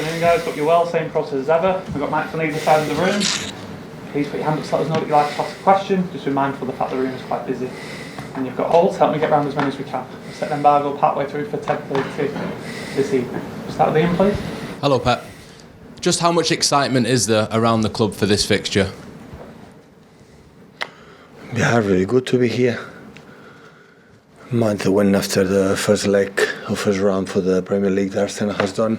afternoon, guys. Hope you're well. Same process as ever. We've got mics on either side of the room. Please put your hand up to let us know that you'd like to ask a question. Just be mindful of the fact the room is quite busy. And you've got holds. Help me get round as many as we can. We'll set them by, we'll partway through for 10:30 this evening. We'll start with Ian, please. Hello, Pep. Just how much excitement is there around the club for this fixture? Yeah, really good to be here. Month win after the first leg or first round for the Premier League that Arsenal has done.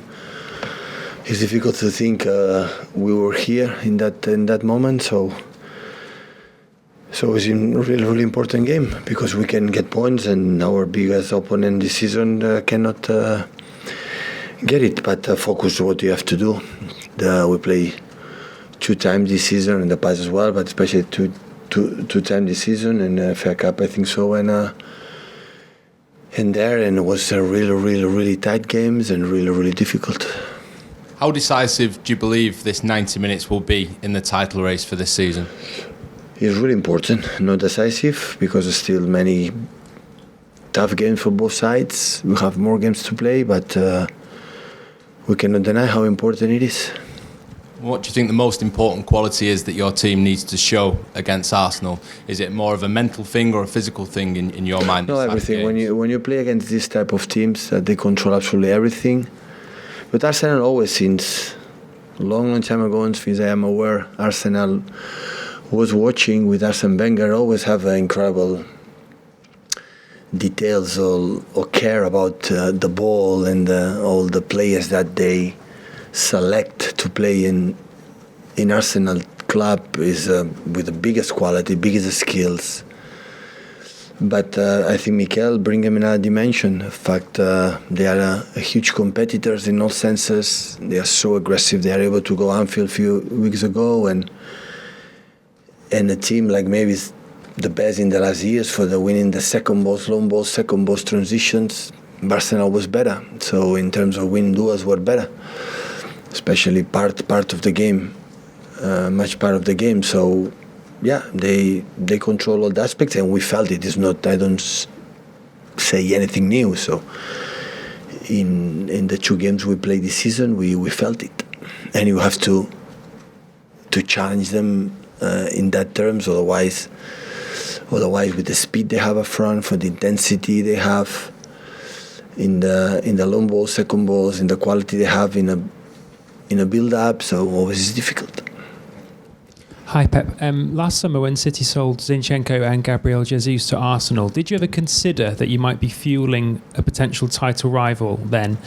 It's difficult to think we were here in that moment. So it's a really important game because we can get points and our biggest opponent this season cannot get it. But focus on what you have to do. We play 2 times this season in the past as well, but especially two times this season in FA Cup, I think so, and it was a really tight games and really difficult. How decisive do you believe this 90 minutes will be in the title race for this season? It's really important, not decisive, because there's still many tough games for both sides. We have more games to play, but we cannot deny how important it is. What do you think the most important quality is that your team needs to show against Arsenal? Is it more of a mental thing or a physical thing in your mind? No, everything. When you play against this type of teams, they control absolutely everything. But Arsenal always, since a long time ago, and since I am aware, Arsenal was watching with Arsene Wenger, always have incredible details or care about the ball and all the players that they select to play in Arsenal club is with the biggest quality, biggest skills. But I think Mikel bring them in a dimension. In fact, they are huge competitors in all senses. They are so aggressive. They are able to go Anfield a few weeks ago, and a team like maybe is the best in the last years for the winning the second balls, long balls, second balls, transitions. Arsenal was better. So in terms of win duels, were better. Especially part of the game, much part of the game. So, yeah, they control all the aspects, and we felt it. It's not. I don't say anything new. So, in the 2 games we played this season, we felt it, and you have to challenge them in that terms. Otherwise, with the speed they have up front, for the intensity they have in the long balls, second balls, in the quality they have in a build-up, so always is difficult. Hi Pep. Last summer when City sold Zinchenko and Gabriel Jesus to Arsenal, did you ever consider that you might be fueling a potential title rival then?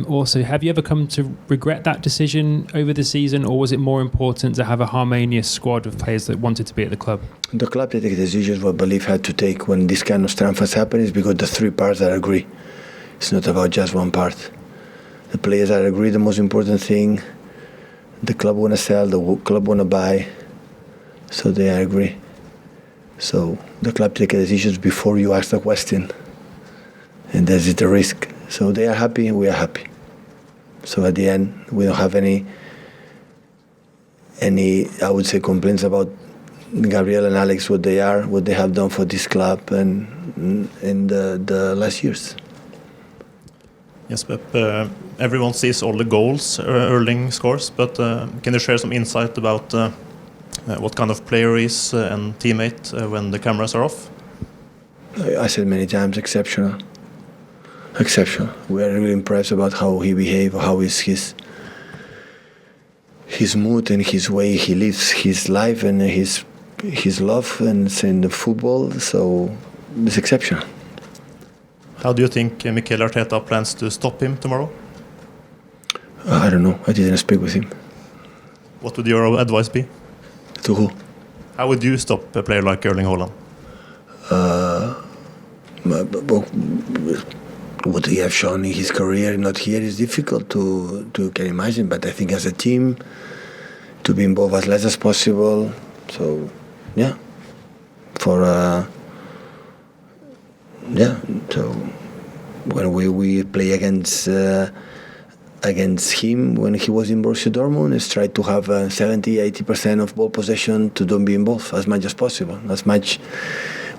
Also, have you ever come to regret that decision over the season, or was it more important to have a harmonious squad of players that wanted to be at the club? The club that take decisions what I believe had to take when this kind of transfers happen is because the 3 parts that agree. It's not about just one part. The players that agree, the most important thing, the club want to sell, the club want to buy, so they agree. So the club take decisions before you ask the question, and that's the risk. So they are happy, we are happy. So at the end, we don't have any I would say complaints about Gabriel and Alex, what they have done for this club and in the last years. Yes, Pep. Everyone sees all the goals Erling scores, but can you share some insight about what kind of player he is and teammate when the cameras are off? I said many times, exceptional. We are really impressed about how he behaves, how is his mood and his way he lives his life and his love and in the football. So it's exceptional. How do you think Mikel Arteta plans to stop him tomorrow? I don't know. I didn't speak with him. What would your advice be? To who? How would you stop a player like Erling Haaland? What he has shown in his career, not here, is difficult to can imagine. But I think as a team, to be involved as less as possible. So, yeah. So when we play against him when he was in Borussia Dortmund, is try to have 70-80% of ball possession to don't be involved as much as possible. As much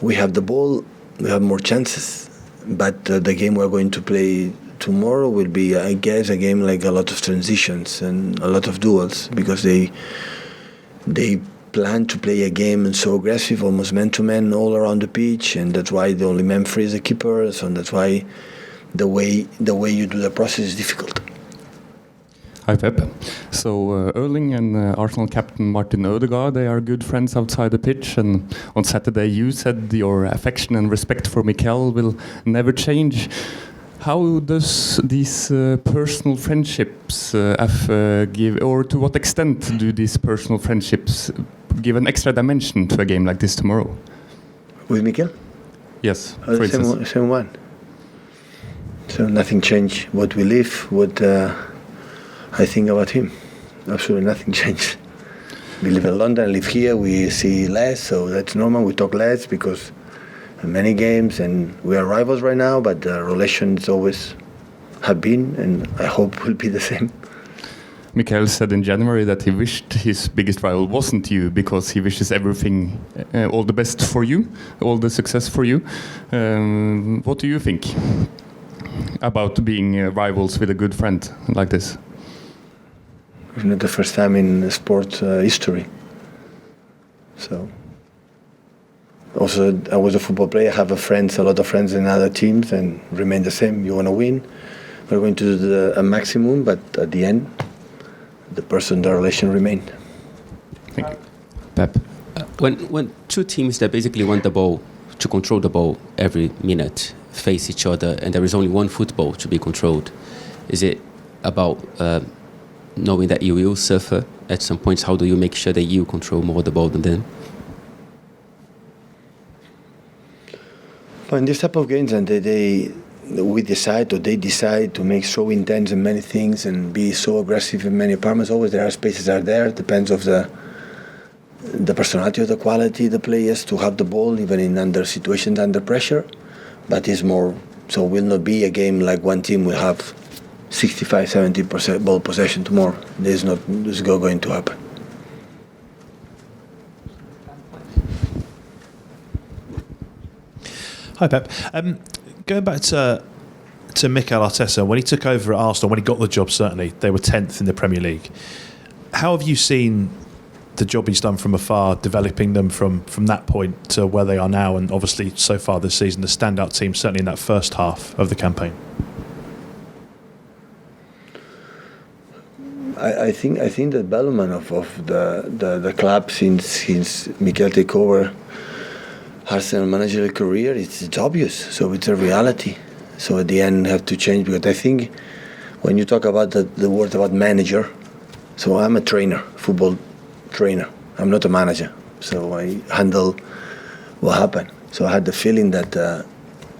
we have the ball, we have more chances. But the game we're going to play tomorrow will be, I guess, a game like a lot of transitions and a lot of duels, because they plan to play a game and so aggressive, almost man-to-man all around the pitch, and that's why the only man free is the keeper, so that's why the way you do the process is difficult. Hi Pep. So Erling and Arsenal captain Martin Ødegaard, they are good friends outside the pitch, and on Saturday you said your affection and respect for Mikel will never change. How does these personal friendships give, or to what extent do these personal friendships give an extra dimension to a game like this tomorrow? With Mikel? Yes, for instance. Same one. So nothing changed. What we live, what I think about him. Absolutely nothing changed. We live in London, live here, we see less, so that's normal. We talk less because many games, and we are rivals right now, but the relations always have been, and I hope will be the same. Mikel said in January that he wished his biggest rival wasn't you, because he wishes everything, all the best for you, all the success for you. What do you think about being rivals with a good friend like this? It's not the first time in sport history. So, also, I was a football player. I have a lot of friends in other teams, and remain the same. You want to win. We're going to do a maximum, but at the end, the relation remained. Thank you. Pep, when two teams that basically want the ball, to control the ball every minute, face each other, and there is only one football to be controlled, is it about knowing that you will suffer at some points? How do you make sure that you control more the ball than them? In this type of games, and they decide to make so intense in many things and be so aggressive in many departments. Always there are spaces are there. Depends of the personality of the quality of the players to have the ball even in under situations under pressure. But it's more, so will not be a game like one team will have 65-70% ball possession tomorrow. This is going to happen. Hi Pep. Going back to Mikel Arteta, when he took over at Arsenal, when he got the job, certainly they were 10th in the Premier League. How have you seen the job he's done from afar, developing them from that point to where they are now, and obviously so far this season, the standout team, certainly in that first half of the campaign? I think the development of the club since Mikel took over Arsenal managerial career, it's obvious. So it's a reality. So at the end, have to change, because I think when you talk about the word about manager, so I'm a trainer, football trainer. I'm not a manager. So I handle what happened. So I had the feeling that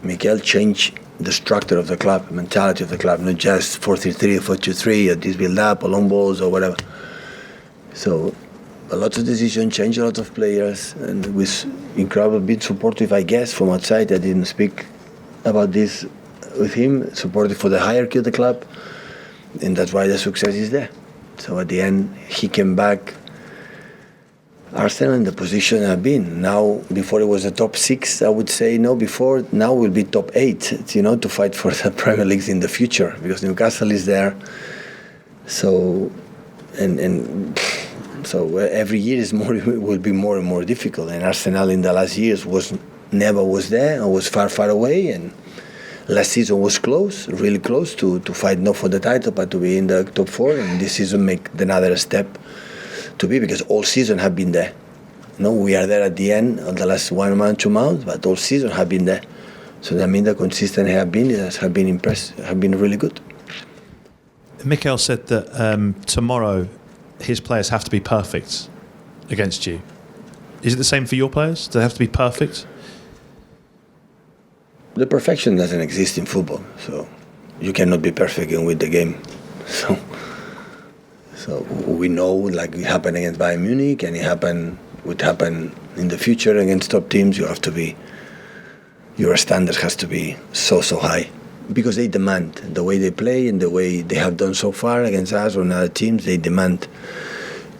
Mikel changed the structure of the club, mentality of the club, not just 4-3-3 or 4-2-3 or this build up or long balls or whatever. So a lot of decisions, changed a lot of players, and it was incredible, being supportive, I guess, from outside. I didn't speak about this with him, supportive for the hierarchy of the club, and that's why the success is there. So at the end, he came back, Arsenal in the position I've been. Now, before it was a top 6, I would say no, before, now will be top 8, to fight for the Premier League in the future, because Newcastle is there. So, so every year will be more and more difficult. And Arsenal in the last years never was there, and was far away. And last season was close, really close to fight not for the title, but to be in the top 4. And this season make another step to be, because all season have been there. No, we are there at the end of the last 1 month, 2 months, but all season have been there. So that means the consistency have been impressive, have been really good. Mikel said that tomorrow his players have to be perfect against you. Is it the same for your players? Do they have to be perfect? The perfection doesn't exist in football, so you cannot be perfect and win the game. So we know, like it happened against Bayern Munich, and would happen in the future against top teams. Your standards has to be so high, because they demand the way they play and the way they have done so far against us or other teams. They demand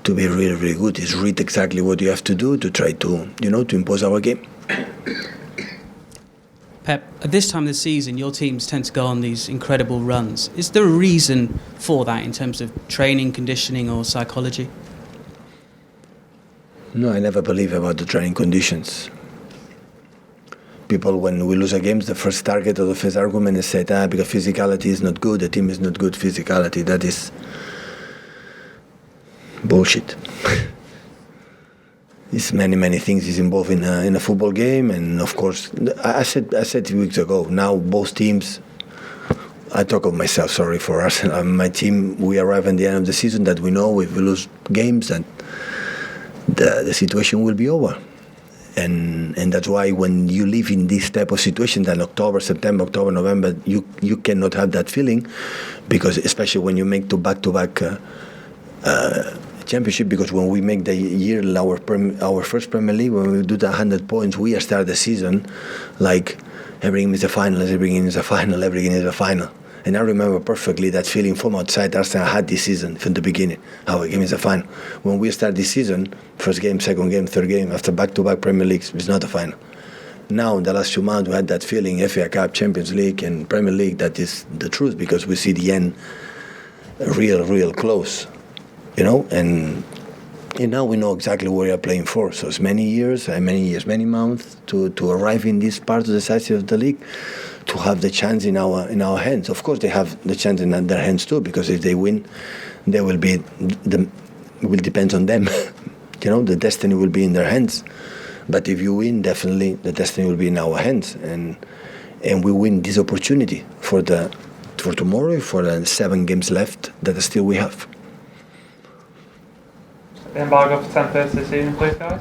to be really, really good. It's read exactly what you have to do to try to, to impose our game. Pep, at this time of the season, your teams tend to go on these incredible runs. Is there a reason for that in terms of training, conditioning, or psychology? No, I never believe about the training conditions. People, when we lose a game, the first target or the first argument is said, because physicality is not good, the team is not good, physicality. That is bullshit. It's many things is involved in a football game, and of course, I said 2 weeks ago. Now both teams, I talk of myself. Sorry for Arsenal. My team. We arrive at the end of the season that we know if we lose games, and the situation will be over, and that's why when you live in this type of situation, then September, October, November, you cannot have that feeling, because especially when you make back-to-back. Championship, because when we make the year our first Premier League, when we do the 100 points, we start the season like every game is a final, every game is a final, every game is a final. And I remember perfectly that feeling from outside Arsenal had this season from the beginning. Our game is a final. When we start this season, first game, second game, third game, after back-to-back Premier Leagues, it's not a final. Now, in the last 2 months, we had that feeling, FA Cup, Champions League, and Premier League. That is the truth, because we see the end real close. And now we know exactly what we are playing for. So it's many months to arrive in this part of the decisive of the league, to have the chance in our hands. Of course, they have the chance in their hands too, because if they win, they will be it will depend on them. The destiny will be in their hands. But if you win, definitely the destiny will be in our hands, and we win this opportunity for tomorrow, for the 7 games left that still we have. The embargo for 10:30 this evening, please, guys.